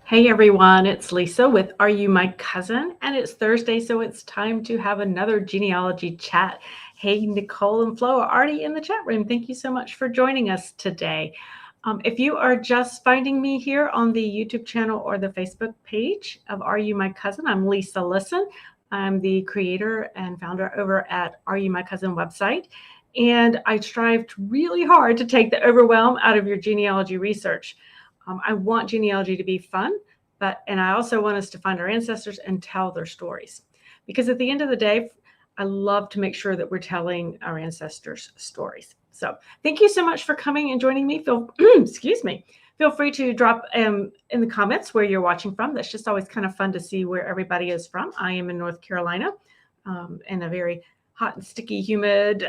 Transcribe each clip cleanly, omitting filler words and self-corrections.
Hey everyone, it's Lisa with Are You My Cousin? And it's Thursday, so it's time to have another genealogy chat. Hey, Nicole and Flo are already in the chat room. Thank you so much for joining us today. If you are just finding me here on the YouTube channel or the Facebook page of Are You My Cousin, I'm Lisa Listen. I'm the creator and founder over at Are You My Cousin website. And I strived really hard to take the overwhelm out of your genealogy research. I want genealogy to be fun, and I also want us to find our ancestors and tell their stories. Because at the end of the day, I love to make sure that we're telling our ancestors' stories. So thank you so much for coming and joining me. Excuse me. Feel free to drop in the comments where you're watching from. That's just always kind of fun to see where everybody is from. I am in North Carolina, in a very hot and sticky, humid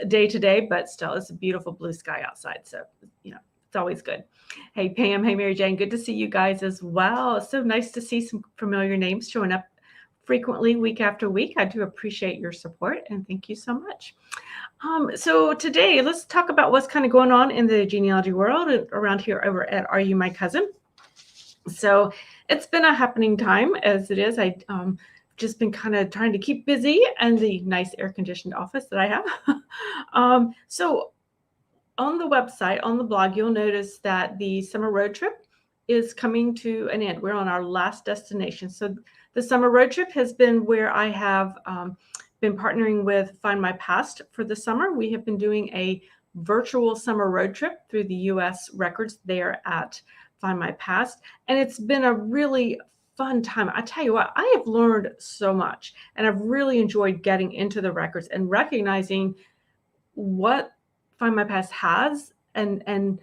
day today, but still it's a beautiful blue sky outside. So, it's always good. Hey, Pam. Hey, Mary Jane. Good to see you guys as well. It's so nice to see some familiar names showing up frequently week after week. I do appreciate your support, and thank you so much. So today, let's talk about what's kind of going on in the genealogy world around here over at Are You My Cousin? So it's been a happening time as it is. I just been kind of trying to keep busy in the nice air-conditioned office that I have. So on the website, on the blog, you'll notice that the summer road trip is coming to an end. We're on our last destination. So the summer road trip has been where I have been partnering with Find My Past for the summer. We have been doing a virtual summer road trip through the U.S. records there at Find My Past. And it's been a really fun time. I tell you what, I have learned so much, and I've really enjoyed getting into the records and recognizing what Find My Past has and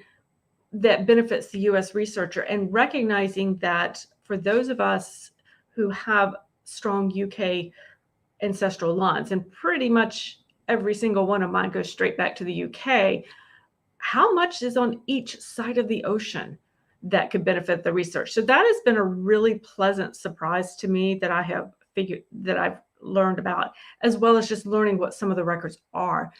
that benefits the U.S. researcher, and recognizing that for those of us who have strong UK ancestral lines, and pretty much every single one of mine goes straight back to the UK, how much is on each side of the ocean that could benefit the research. So that has been a really pleasant surprise to me that I've learned about, as well as just learning what some of the records are.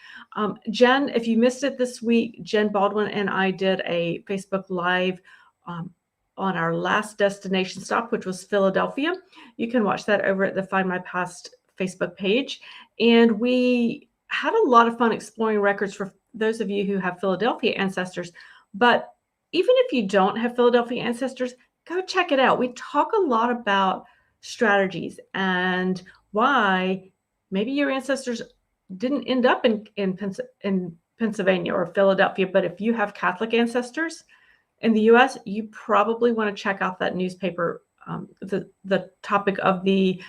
Jen, if you missed it this week, Jen Baldwin and I did a Facebook Live on our last destination stop, which was Philadelphia. You can watch that over at the Find My Past Facebook page. And we had a lot of fun exploring records for those of you who have Philadelphia ancestors. But even if you don't have Philadelphia ancestors, go check it out. We talk a lot about strategies and why maybe your ancestors didn't end up in Pennsylvania or Philadelphia, but if you have Catholic ancestors in the U.S., you probably want to check out that newspaper, the topic of the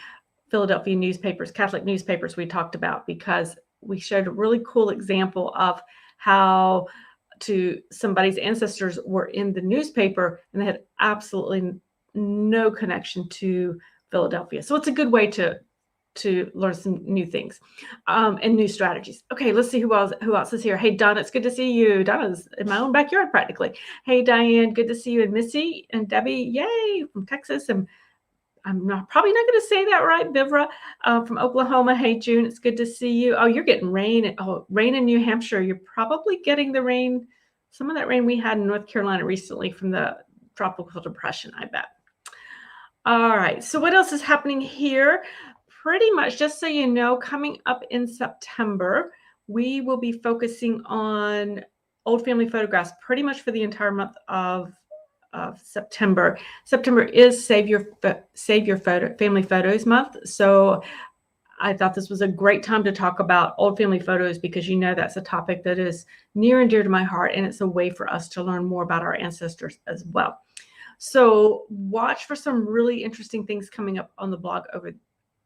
Philadelphia newspapers, Catholic newspapers we talked about, because we showed a really cool example of how somebody's ancestors were in the newspaper and they had absolutely no connection to Philadelphia. So it's a good way to learn some new things and new strategies. Okay, let's see who else is here. Hey, Donna, it's good to see you. Donna's in my own backyard practically. Hey, Diane, good to see you. And Missy and Debbie, yay, from Texas. And I'm probably not going to say that right. Vivra from Oklahoma. Hey, June, it's good to see you. Oh, you're getting rain. Rain in New Hampshire. You're probably getting the rain, some of that rain we had in North Carolina recently from the tropical depression, I bet. All right, so what else is happening here? Pretty much, just so you know, coming up in September, we will be focusing on old family photographs pretty much for the entire month of September. September is Save Your Family Photos Month. So I thought this was a great time to talk about old family photos, because that's a topic that is near and dear to my heart, and it's a way for us to learn more about our ancestors as well. So watch for some really interesting things coming up on the blog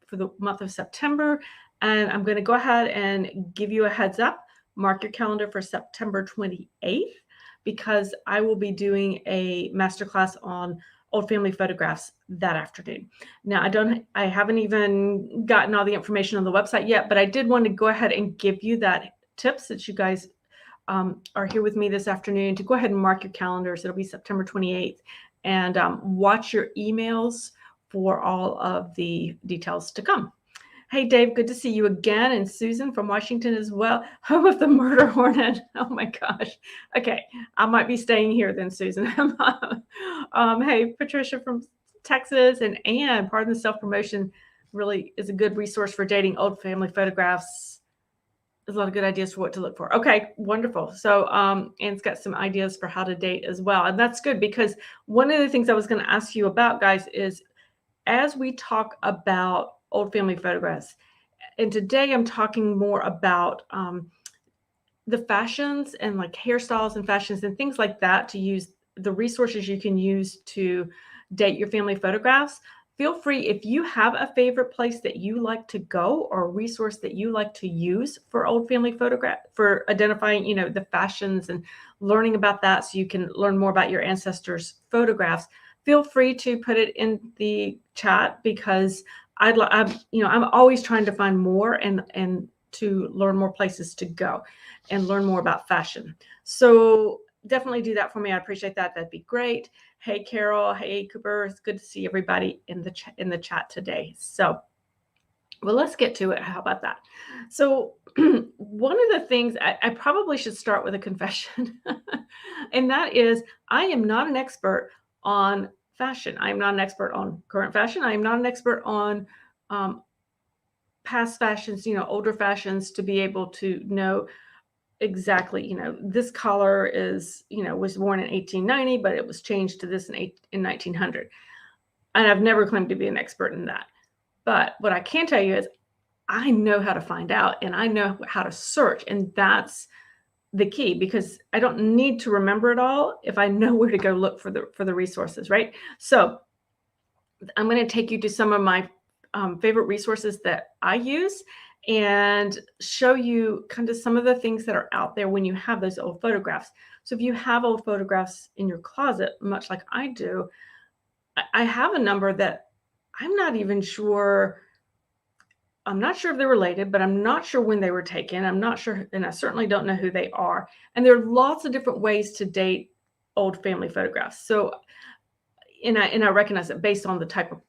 for the month of September. And I'm going to go ahead and give you a heads up. Mark your calendar for September 28th, because I will be doing a masterclass on old family photographs that afternoon. Now, I haven't even gotten all the information on the website yet, but I did want to go ahead and give you that tips that you guys are here with me this afternoon to go ahead and mark your calendars. It'll be September 28th. And watch your emails for all of the details to come. Hey, Dave, good to see you again. And Susan from Washington as well. Home of the murder hornet. Oh, my gosh. Okay, I might be staying here then, Susan. Hey, Patricia from Texas, and Anne, pardon the self-promotion, really is a good resource for dating. Old family photographs. There's a lot of good ideas for what to look for. Okay, wonderful. So Anne's got some ideas for how to date as well. And that's good, because one of the things I was going to ask you about, guys, is as we talk about old family photographs, and today I'm talking more about the fashions and like hairstyles and fashions and things like that, to use the resources you can use to date your family photographs. Feel free, if you have a favorite place that you like to go or a resource that you like to use for old family photograph, for identifying, the fashions and learning about that, so you can learn more about your ancestors' photographs, feel free to put it in the chat, because I'm always trying to find more and to learn more places to go and learn more about fashion. So definitely do that for me. I appreciate that. That'd be great. Hey, Carol. Hey, Cooper. It's good to see everybody in the chat today. So, well, let's get to it. How about that? So one of the things, I probably should start with a confession, and that is I am not an expert on fashion. I am not an expert on current fashion. I am not an expert on past fashions, older fashions, to be able to know exactly, this color is, was worn in 1890, but it was changed to this in 1900. And I've never claimed to be an expert in that. But what I can tell you is I know how to find out, and I know how to search. And that's the key, because I don't need to remember it all if I know where to go look for the resources, right? So I'm going to take you to some of my favorite resources that I use, and show you kind of some of the things that are out there when you have those old photographs. So if you have old photographs in your closet, much like I do, I have a number that I'm not even sure. I'm not sure if they're related, but I'm not sure when they were taken. I'm not sure, and I certainly don't know who they are. And there are lots of different ways to date old family photographs. So, and I recognize it based on the type of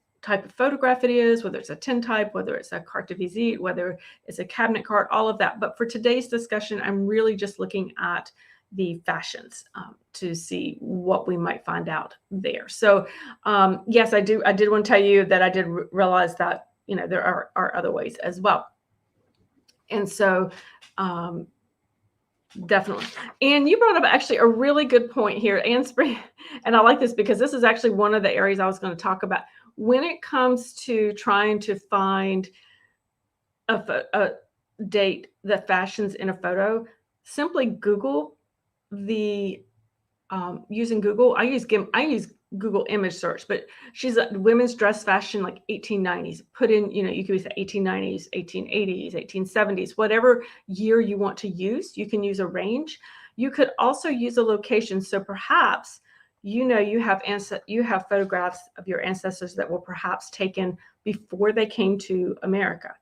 photograph it is, whether it's a tintype, whether it's a carte de visite, whether it's a cabinet card, all of that. But for today's discussion, I'm really just looking at the fashions to see what we might find out there. So yes, I did want to tell you that I did realize that, there are other ways as well. And so definitely. And you brought up actually a really good point here, Anne Spring, and I like this, because this is actually one of the areas I was going to talk about. When it comes to trying to find a date that fashions in a photo, simply Google the using Google. I use Google image search, but she's a women's dress fashion, like 1890s. Put in, you could use 1890s, 1880s, 1870s, whatever year you want to use. You can use a range. You could also use a location. So perhaps, you have photographs of your ancestors that were perhaps taken before they came to America.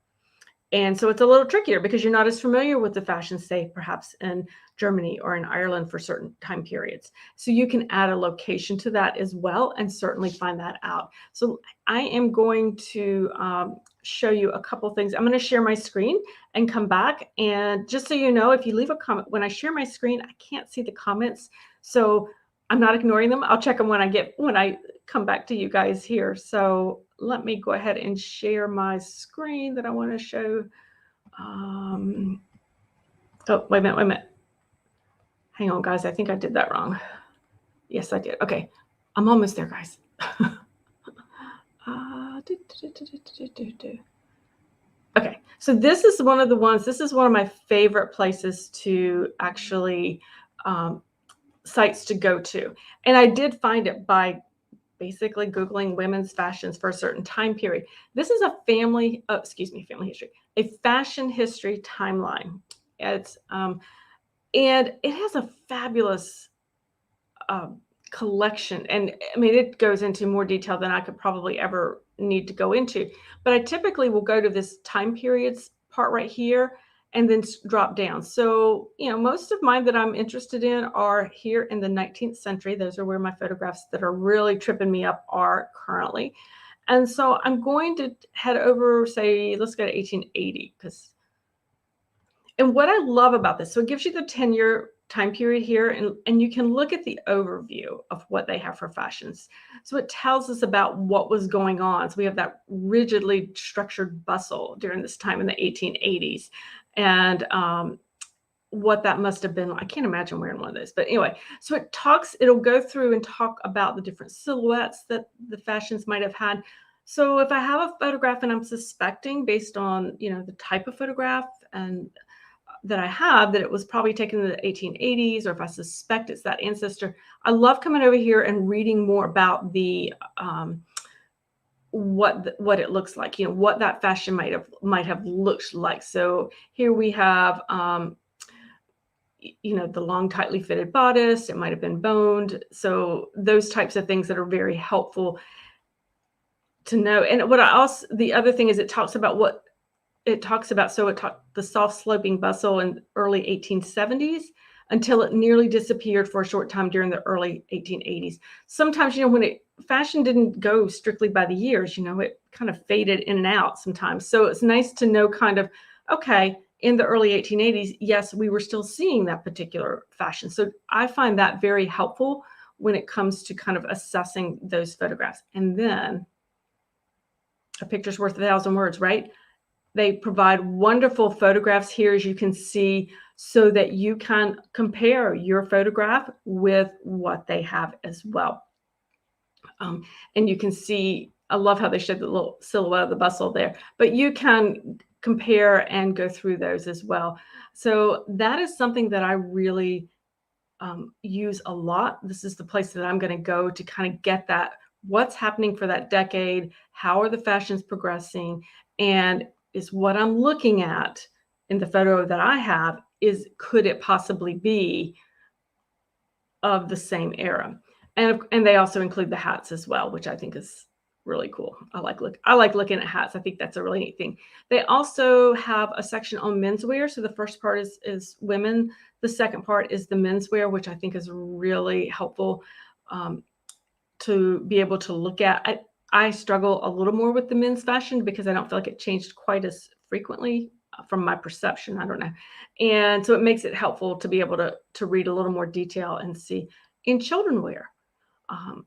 And so it's a little trickier, because you're not as familiar with the fashion, say, perhaps in Germany or in Ireland for certain time periods. So you can add a location to that as well, and certainly find that out. So I am going to show you a couple things. I'm going to share my screen and come back. And just so you know, if you leave a comment, when I share my screen, I can't see the comments. So I'm not ignoring them. I'll check them when I come back to you guys here. So let me go ahead and share my screen that I want to show. Oh, wait a minute. Hang on, guys. I think I did that wrong. Yes, I did. Okay. I'm almost there, guys. Okay. So this is one of my favorite places to actually, sites to go to. And I did find it by basically Googling women's fashions for a certain time period. This is a family history, a fashion history timeline. It's and it has a fabulous collection. And I mean, it goes into more detail than I could probably ever need to go into. But I typically will go to this time periods part right here, and then drop down. So, most of mine that I'm interested in are here in the 19th century. Those are where my photographs that are really tripping me up are currently. And so I'm going to head over, say, let's go to 1880. And what I love about this, so it gives you the 10-year time period here, and you can look at the overview of what they have for fashions. So it tells us about what was going on. So we have that rigidly structured bustle during this time in the 1880s, and what that must have been. I can't imagine wearing one of those, but anyway, so it'll go through and talk about the different silhouettes that the fashions might have had. So if I have a photograph and I'm suspecting based on, the type of photograph and that I have, that it was probably taken in the 1880s, or if I suspect it's that ancestor, I love coming over here and reading more about the what it looks like, what that fashion might have looked like. So here we have the long tightly fitted bodice. It might have been boned. So those types of things that are very helpful to know. And the other thing is it talks about what it talks about. So the soft sloping bustle in early 1870s until it nearly disappeared for a short time during the early 1880s. Sometimes, when fashion didn't go strictly by the years, it kind of faded in and out sometimes. So it's nice to know kind of, okay, in the early 1880s, yes, we were still seeing that particular fashion. So I find that very helpful when it comes to kind of assessing those photographs. And then a picture's worth 1,000 words, right? They provide wonderful photographs here, as you can see, so that you can compare your photograph with what they have as well. And you can see, I love how they showed the little silhouette of the bustle there, but you can compare and go through those as well. So that is something that I really use a lot. This is the place that I'm going to go to kind of get that, what's happening for that decade, how are the fashions progressing, and is what I'm looking at in the photo that I have, could it possibly be of the same era? And they also include the hats as well, which I think is really cool. I like looking at hats. I think that's a really neat thing. They also have a section on menswear. So the first part is women. The second part is the menswear, which I think is really helpful to be able to look at. I struggle a little more with the men's fashion because I don't feel like it changed quite as frequently from my perception. I don't know. And so it makes it helpful to be able to read a little more detail and see in children wear.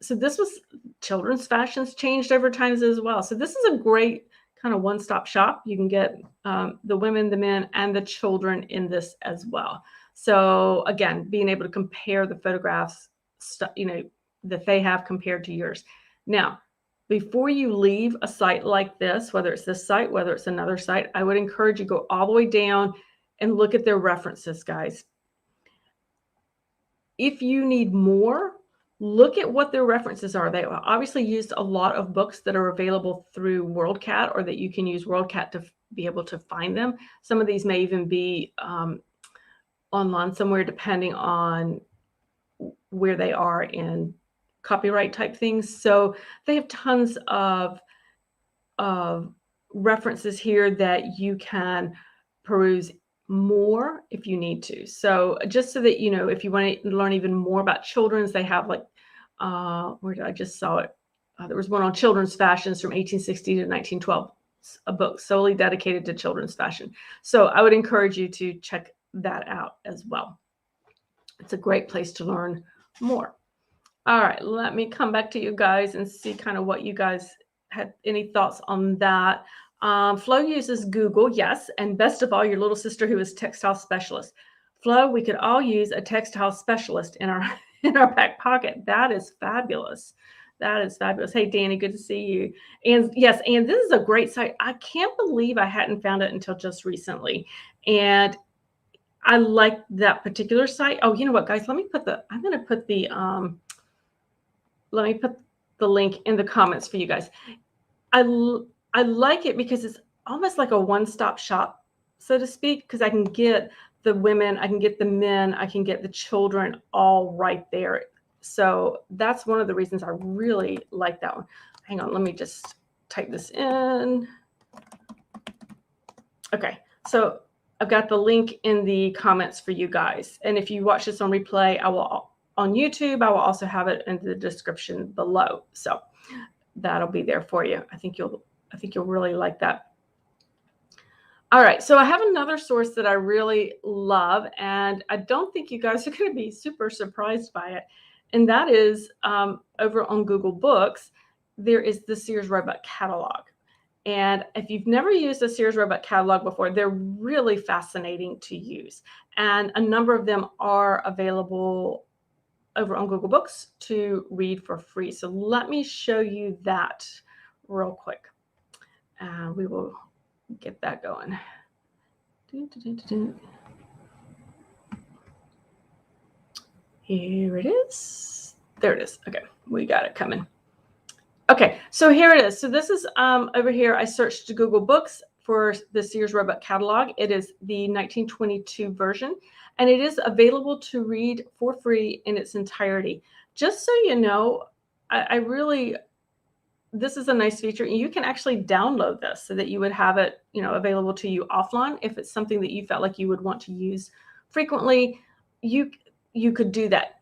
So this was children's fashions changed over time as well. So this is a great kind of one-stop shop. You can get the women, the men, and the children in this as well. So again, being able to compare the photographs, that they have compared to yours. Now, before you leave a site like this, whether it's this site, whether it's another site, I would encourage you to go all the way down and look at their references, guys. If you need more, look at what their references are. They obviously used a lot of books that are available through WorldCat, or that you can use WorldCat to be able to find them. Some of these may even be online somewhere, depending on where they are in copyright type things. So they have tons of references here that you can peruse more if you need to. So just so that if you want to learn even more about children's, they have like where did I just saw it? There was one on children's fashions from 1860 to 1912, a book solely dedicated to children's fashion. So I would encourage you to check that out as well. It's a great place to learn more. All right, let me come back to you guys and see kind of what you guys had any thoughts on that. Flo uses Google, yes, and best of all, your little sister who is textile specialist. Flo, we could all use a textile specialist in our back pocket. That is fabulous. That is fabulous. Hey, Danny, good to see you. And yes, and this is a great site. I can't believe I hadn't found it until just recently. And I like that particular site. Oh, you know what, guys? I'm going to put the link in the comments for you guys. I like it because it's almost like a one-stop shop, so to speak, because I can get the women, I can get the men, I can get the children all right there. So that's one of the reasons I really like that one. Hang on, let me just type this in. Okay, so I've got the link in the comments for you guys. And if you watch this on replay, on YouTube, I will also have it in the description below. So that'll be there for you. I think you'll really like that. All right, so I have another source that I really love, and I don't think you guys are going to be super surprised by it. And that is over on Google Books, there is the Sears Roebuck catalog. And if you've never used a Sears Roebuck catalog before, they're really fascinating to use. And a number of them are available over on Google Books to read for free. So let me show you that real quick. We will get that going. Here it is. There it is. Okay, we got it coming. Okay, so here it is. So this is over here. I searched Google Books for the Sears Roebuck catalog. It is the 1922 version, and it is available to read for free in its entirety. Just so you know, I really, this is a nice feature. You can actually download this so that you would have it, available to you offline. If it's something that you felt like you would want to use frequently, you could do that.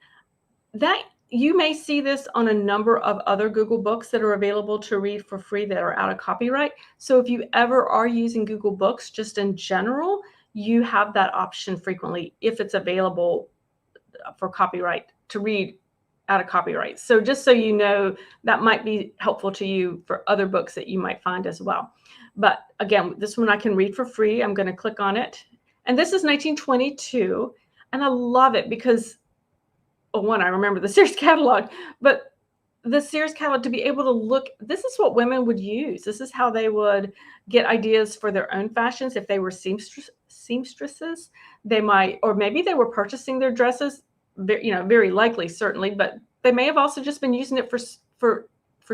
You may see this on a number of other Google Books that are available to read for free that are out of copyright. So if you ever are using Google Books, just in general, you have that option frequently if it's available for copyright to read out of copyright. So just so you know, that might be helpful to you for other books that you might find as well. But again, this one I can read for free. I'm going to click on it. And this is 1922. And I love it because, one, I remember the Sears catalog, but the Sears catalog, to be able to look, this is what women would use. This is how they would get ideas for their own fashions. If they were seamstresses, they might, or maybe they were purchasing their dresses, very likely, certainly, but they may have also just been using it for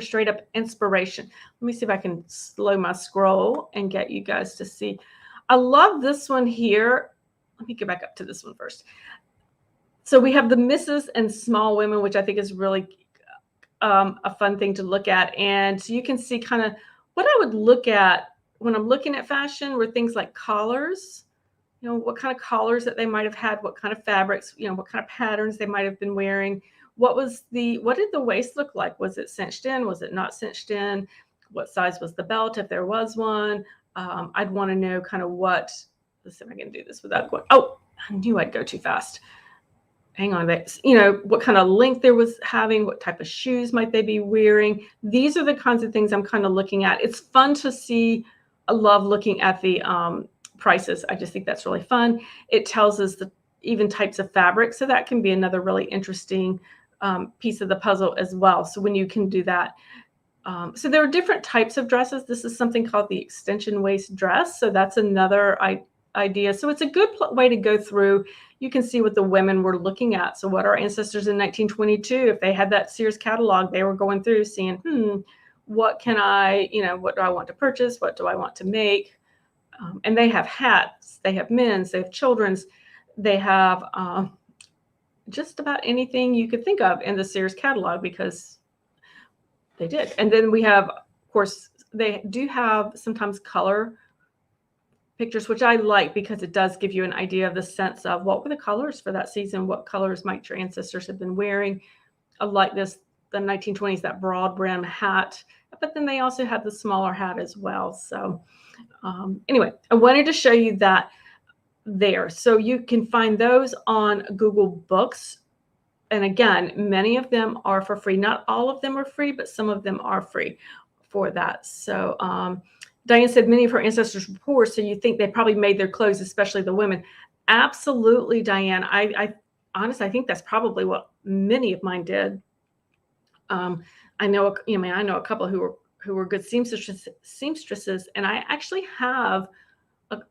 straight up inspiration. Let me see if I can slow my scroll and get you guys to see. I love this one here. Let me get back up to this one first. So we have the Mrs. and Small Women, which I think is really a fun thing to look at. And so you can see kind of what I would look at when I'm looking at fashion were things like collars, what kind of collars that they might have had, what kind of fabrics, what kind of patterns they might have been wearing. What did the waist look like? Was it cinched in? Was it not cinched in? What size was the belt, if there was one? I'd want to know kind of let's see if I can do this without going, oh, I knew I'd go too fast. Hang on, what kind of length there was having, what type of shoes might they be wearing. These are the kinds of things I'm kind of looking at. It's fun to see. I love looking at the prices. I just think that's really fun. It tells us the even types of fabric. So that can be another really interesting piece of the puzzle as well. So when you can do that. So there are different types of dresses. This is something called the extension waist dress. So that's another idea. So it's a good way to go through. You can see what the women were looking at. So what our ancestors in 1922, if they had that Sears catalog, they were going through seeing, what can what do I want to purchase? What do I want to make? And they have hats, they have men's, they have children's, they have just about anything you could think of in the Sears catalog because they did. And then we have, of course, they do have sometimes color pictures, which I like because it does give you an idea of the sense of what were the colors for that season, what colors might your ancestors have been wearing. I like this, the 1920s, that broad brim hat, but then they also had the smaller hat as well. So anyway, I wanted to show you that there. So you can find those on Google Books. And again, many of them are for free. Not all of them are free, but some of them are free for that. So Diane said many of her ancestors were poor, so you think they probably made their clothes, especially the women. Absolutely, Diane. I honestly, I think that's probably what many of mine did. I know a couple who were good seamstresses, and I actually have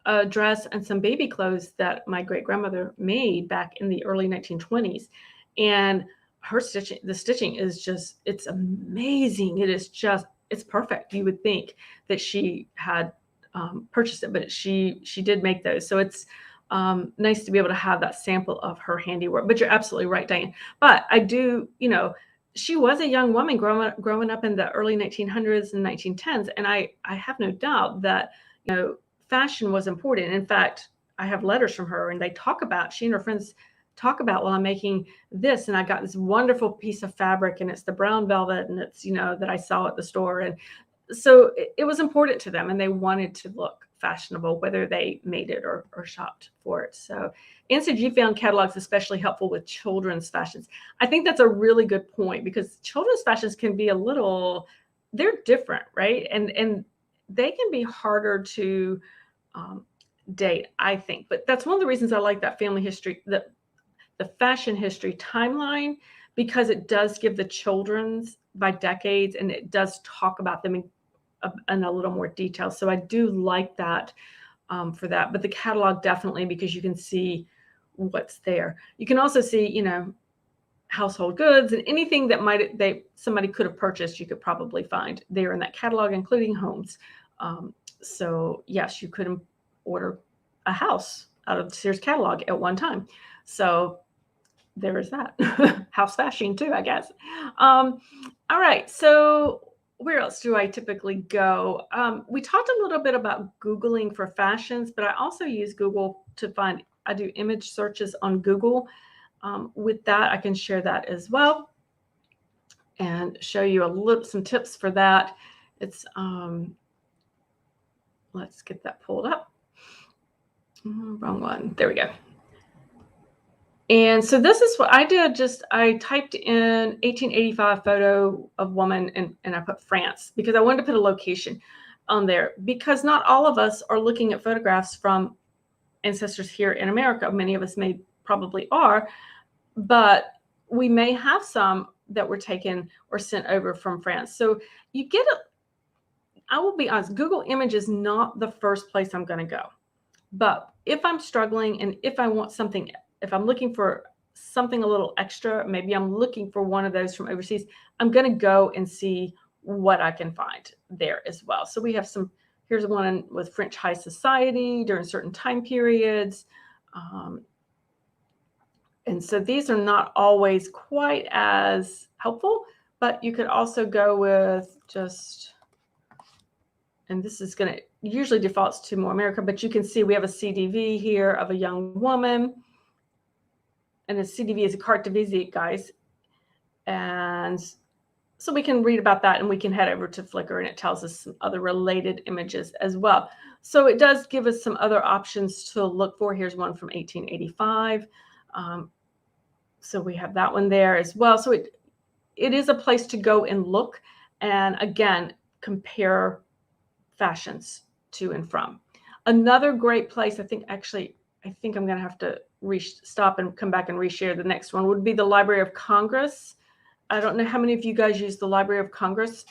a dress and some baby clothes that my great grandmother made back in the early 1920s, and the stitching is just, it's amazing. It's perfect. You would think that she had purchased it, but she did make those. So it's nice to be able to have that sample of her handiwork. But you're absolutely right, Diane. But I do, she was a young woman growing up in the early 1900s and 1910s. And I have no doubt that, fashion was important. In fact, I have letters from her and she and her friends talk about, well, I'm making this and I got this wonderful piece of fabric and it's the brown velvet and it's, that I saw at the store. And so it was important to them and they wanted to look fashionable, whether they made it or shopped for it. So Anne said you found catalogs especially helpful with children's fashions. I think that's a really good point, because children's fashions can be they're different, right? And they can be harder to date, I think. But that's one of the reasons I like that family history, the fashion history timeline, because it does give the children's by decades, and it does talk about them in a little more detail. So I do like that for that. But the catalog definitely, because you can see what's there. You can also see, household goods and anything that somebody could have purchased, you could probably find there in that catalog, including homes. So yes, you could order a house out of the Sears catalog at one time. So there is that. House fashion too, I guess. All right, so where else do I typically go? We talked a little bit about Googling for fashions, but I also use Google to I do image searches on Google. With that, I can share that as well and show you some tips for that. It's, let's get that pulled up. Wrong one. There we go. And so this is what I did. I typed in 1885 photo of woman, and I put France, because I wanted to put a location on there, because not all of us are looking at photographs from ancestors here in America. Many of us probably are, but we may have some that were taken or sent over from France. So I will be honest, Google Image is not the first place I'm going to go. But if I'm struggling, and if I'm looking for something a little extra, maybe I'm looking for one of those from overseas, I'm going to go and see what I can find there as well. So we have here's one with French high society during certain time periods. And so these are not always quite as helpful, but you could also go with and this is going to usually defaults to more America, but you can see we have a CDV here of a young woman. And a CDV is a carte de visite, guys. And so we can read about that, and we can head over to Flickr, and it tells us some other related images as well. So it does give us some other options to look for. Here's one from 1885. So we have that one there as well. So it is a place to go and look, and again, compare fashions to and from. Another great place, I think I'm going to have to stop and come back and reshare the next one, would be the Library of Congress. I don't know how many of you guys use the Library of Congress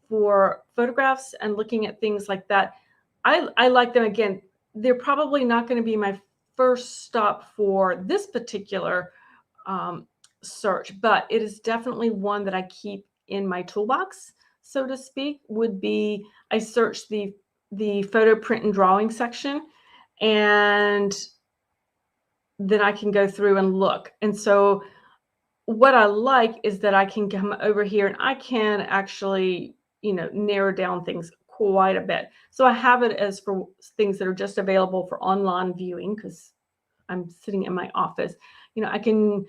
for photographs and looking at things like that. I like them. Again, they're probably not going to be my first stop for this particular search, but it is definitely one that I keep in my toolbox, so to speak. I search the photo, print, and drawing section, and then I can go through and look. And so what I like is that I can come over here and I can actually, narrow down things quite a bit. So I have it as for things that are just available for online viewing, because I'm sitting in my office. I can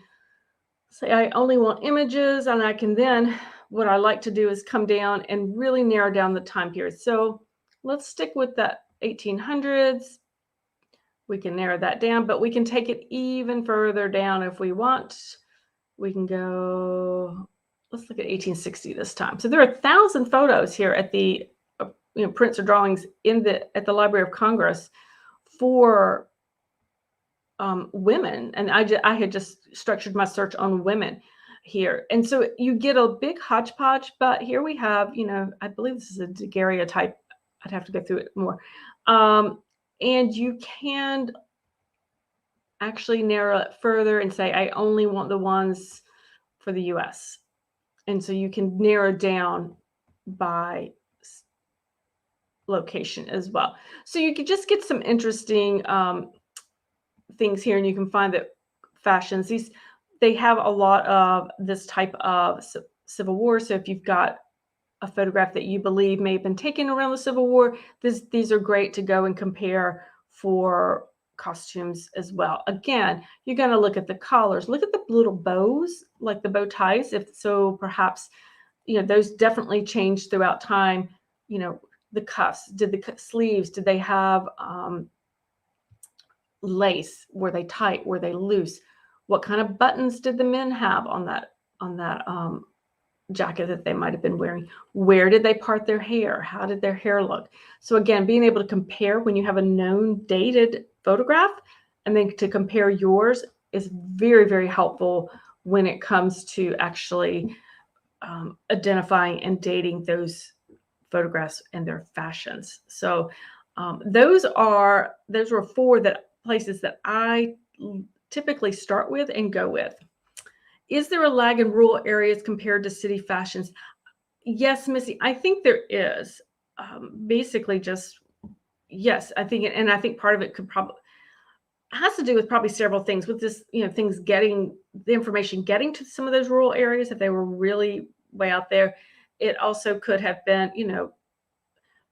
say I only want images, and I can then, what I like to do is come down and really narrow down the time period. So let's stick with that 1800s. We can narrow that down, but we can take it even further down if we want. We can go, let's look at 1860 this time. So there are 1,000 photos here at the prints or drawings at the Library of Congress for women, and I had just structured my search on women here, and so you get a big hodgepodge. But here we have, I believe this is a daguerreotype. I'd have to go through it more, and you can actually narrow it further and say I only want the ones for the U.S. And so you can narrow down by location as well. So you could just get some interesting things here, and you can find that fashions, they have a lot of this type of Civil War. So if you've got a photograph that you believe may have been taken around the Civil War, these are great to go and compare for costumes as well. Again, you're going to look at the collars, look at the little bows, like the bow ties. If so, perhaps, those definitely change throughout time. the cuffs? Did the sleeves, did they have lace? Were they tight? Were they loose? What kind of buttons did the men have on that jacket that they might have been wearing? Where did they part their hair? How did their hair look? So again, being able to compare when you have a known dated photograph, and then to compare yours is very, very helpful when it comes to actually identifying and dating those photographs and their fashions. So those were four places that I typically start with and go with. Is there a lag in rural areas compared to city fashions? Yes, Missy, I think there is. Basically, just yes, I think, and I think part of it has to do with probably several things with this, things getting the information getting to some of those rural areas if they were really way out there. It also could have been,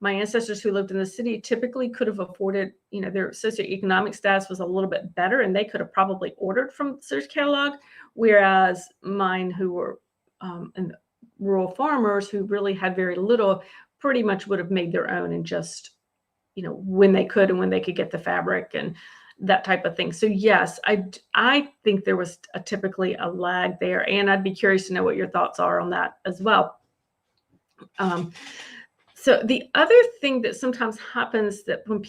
my ancestors who lived in the city typically could have afforded, their socioeconomic status was a little bit better and they could have probably ordered from Sears catalog, whereas mine who were and rural farmers who really had very little pretty much would have made their own and just, when they could and when they could get the fabric and that type of thing. So yes, I think there was typically a lag there, and I'd be curious to know what your thoughts are on that as well. So the other thing that sometimes happens that when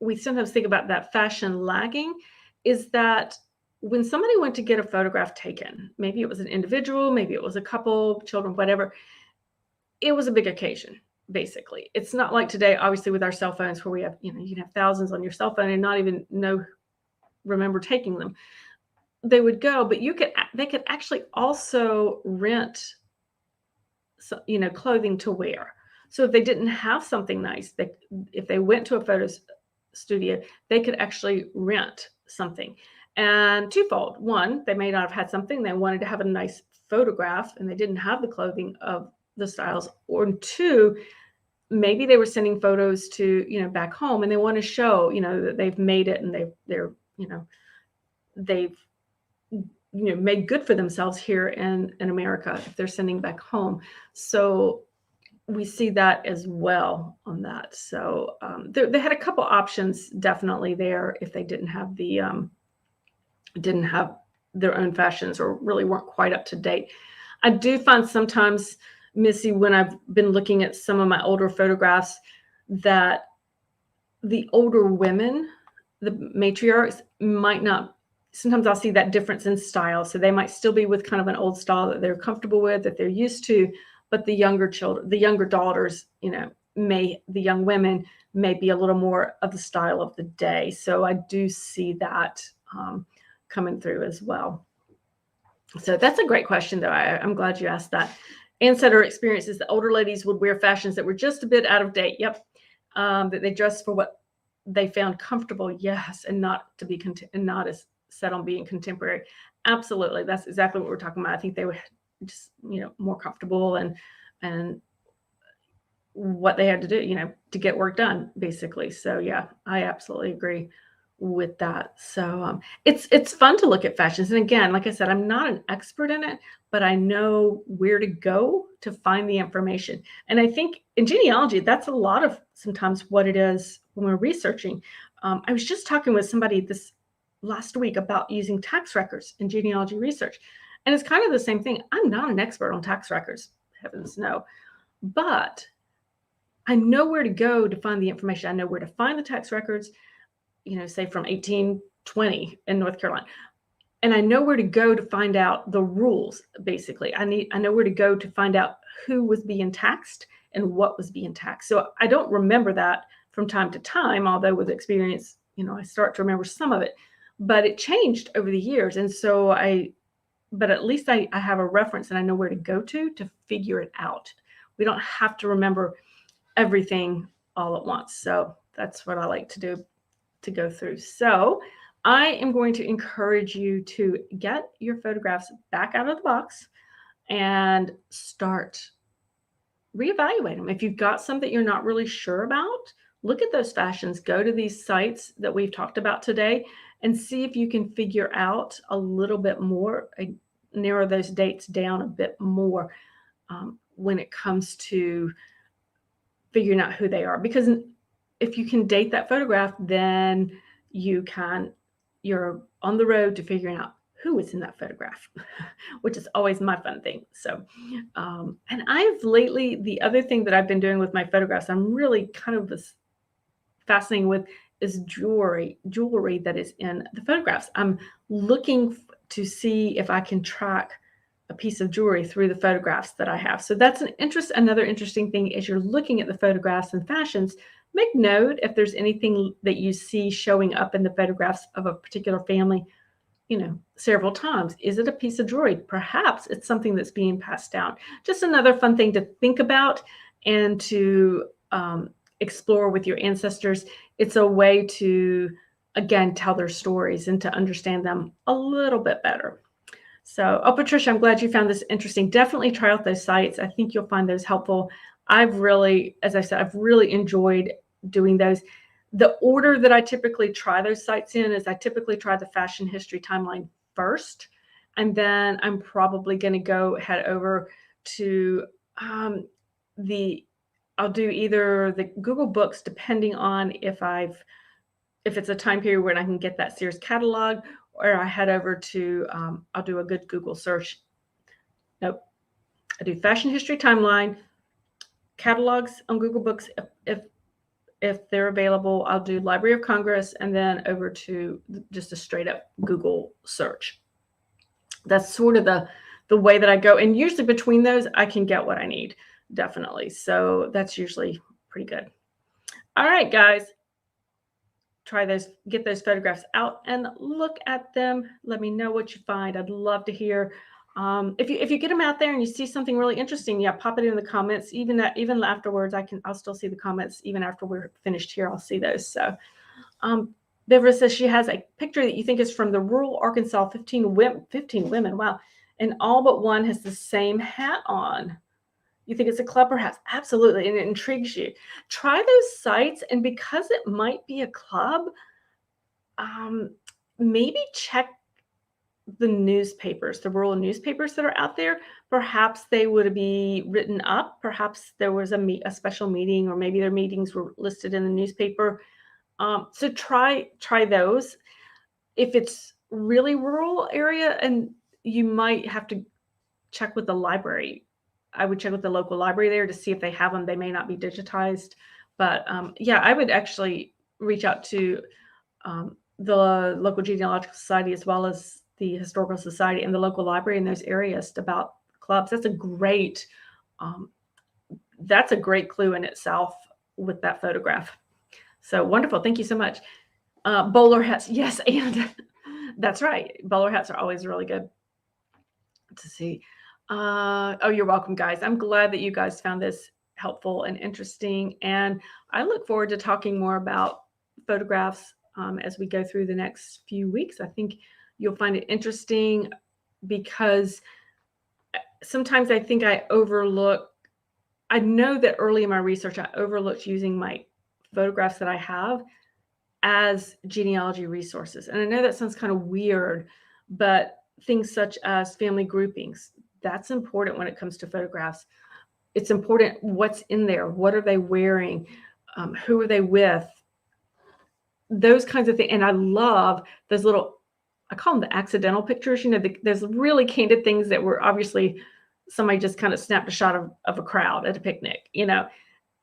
we sometimes think about that fashion lagging is that when somebody went to get a photograph taken, maybe it was an individual, maybe it was a couple, children, whatever, it was a big occasion. Basically, it's not like today, obviously, with our cell phones where we have, you can have thousands on your cell phone and not even remember taking them. They would go, but they could actually also rent, clothing to wear. So if they didn't have something nice, if they went to a photo studio, they could actually rent something. And twofold: one, they may not have had something, they wanted to have a nice photograph and they didn't have the clothing of the styles, or two, maybe they were sending photos to, back home and they want to show, that they've made it and they've made good for themselves here in America if they're sending back home. So we see that as well on that. So they had a couple options definitely there if they didn't have their own fashions or really weren't quite up to date. I do find sometimes, Missy, when I've been looking at some of my older photographs, that the older women, the matriarchs, might not, sometimes I'll see that difference in style. So they might still be with kind of an old style that they're comfortable with, that they're used to, but the younger children, the younger daughters, the young women may be a little more of the style of the day. So I do see that coming through as well. So that's a great question, though. I'm glad you asked that. Ancestor experiences, the older ladies would wear fashions that were just a bit out of date. Yep. That they dressed for what they found comfortable. Yes. And not to be and not as set on being contemporary. Absolutely. That's exactly what we're talking about. I think they were just, more comfortable and what they had to do, to get work done, basically. So yeah, I absolutely agree with that. So it's fun to look at fashions. And again, like I said, I'm not an expert in it, but I know where to go to find the information. And I think in genealogy, that's a lot of sometimes what it is when we're researching. I was just talking with somebody this last week about using tax records in genealogy research. And it's kind of the same thing. I'm not an expert on tax records, heavens no, but I know where to go to find the information. I know where to find the tax records, say from 1820 in North Carolina. And I know where to go to find out the rules, basically. I know where to go to find out who was being taxed and what was being taxed. So I don't remember that from time to time, although with experience, I start to remember some of it. But it changed over the years. And so but at least I have a reference and I know where to go to figure it out. We don't have to remember everything all at once. So that's what I like to do, to go through. So I am going to encourage you to get your photographs back out of the box and start reevaluating them. If you've got some that you're not really sure about, look at those fashions, go to these sites that we've talked about today and see if you can figure out a little bit more, narrow those dates down a bit more when it comes to figuring out who they are. Because if you can date that photograph, then you're on the road to figuring out who is in that photograph, which is always my fun thing. So, and the other thing that I've been doing with my photographs, I'm really kind of fascinated with, is jewelry that is in the photographs. I'm looking to see if I can track a piece of jewelry through the photographs that I have. So that's another interesting thing as you're looking at the photographs and fashions. Make note if there's anything that you see showing up in the photographs of a particular family, several times. Is it a piece of jewelry? Perhaps it's something that's being passed down. Just another fun thing to think about and to explore with your ancestors. It's a way to, again, tell their stories and to understand them a little bit better. So, Patricia, I'm glad you found this interesting. Definitely try out those sites. I think you'll find those helpful. As I said, I've really enjoyed doing those. The order that I typically try those sites in is I typically try the fashion history timeline first, and then I'm probably going to head over to I'll do either the Google Books, depending on if it's a time period when I can get that Sears catalog, or I head over to, I'll do a good Google search. Nope. I do fashion history timeline, catalogs on Google Books. If they're available, I'll do Library of Congress, and then over to just a straight up Google search. That's sort of the way that I go. And usually between those, I can get what I need, definitely. So that's usually pretty good. All right, guys. Try those, get those photographs out and look at them. Let me know what you find. I'd love to hear. If you get them out there and you see something really interesting, pop it in the comments. Even afterwards, I'll still see the comments. Even after we're finished here, I'll see those. So, Beverly says she has a picture that you think is from the rural Arkansas. 15 women. Wow, and all but one has the same hat on. You think it's a club, perhaps? Absolutely, and it intrigues you. Try those sites, and because it might be a club, maybe check the newspapers, the rural newspapers that are out there. Perhaps they would be written up. Perhaps there was a special meeting, or maybe their meetings were listed in the newspaper. So try those. If it's really rural area, and you might have to check with the library. I would check with the local library there to see if they have them. They may not be digitized, but I would actually reach out to the local genealogical society, as well as the historical society and the local library in those areas about clubs. That's a great clue in itself with that photograph. So wonderful. Thank you so much. Bowler hats. Yes. And that's right. Bowler hats are always really good to see. You're welcome, guys. I'm glad that you guys found this helpful and interesting. And I look forward to talking more about photographs as we go through the next few weeks. I think you'll find it interesting, because sometimes I think I know that early in my research, I overlooked using my photographs that I have as genealogy resources. And I know that sounds kind of weird, but things such as family groupings, that's important when it comes to photographs. It's important what's in there. What are they wearing? Who are they with? Those kinds of things. And I love those I call them the accidental pictures. There's really candid things that were obviously somebody just kind of snapped a shot of a crowd at a picnic.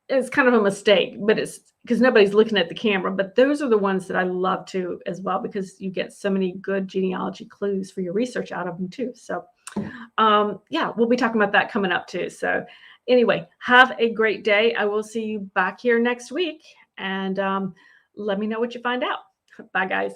It's kind of a mistake, but it's because nobody's looking at the camera. But those are the ones that I love too, as well, because you get so many good genealogy clues for your research out of them too. So we'll be talking about that coming up too. So anyway, have a great day. I will see you back here next week, and let me know what you find out. Bye, guys.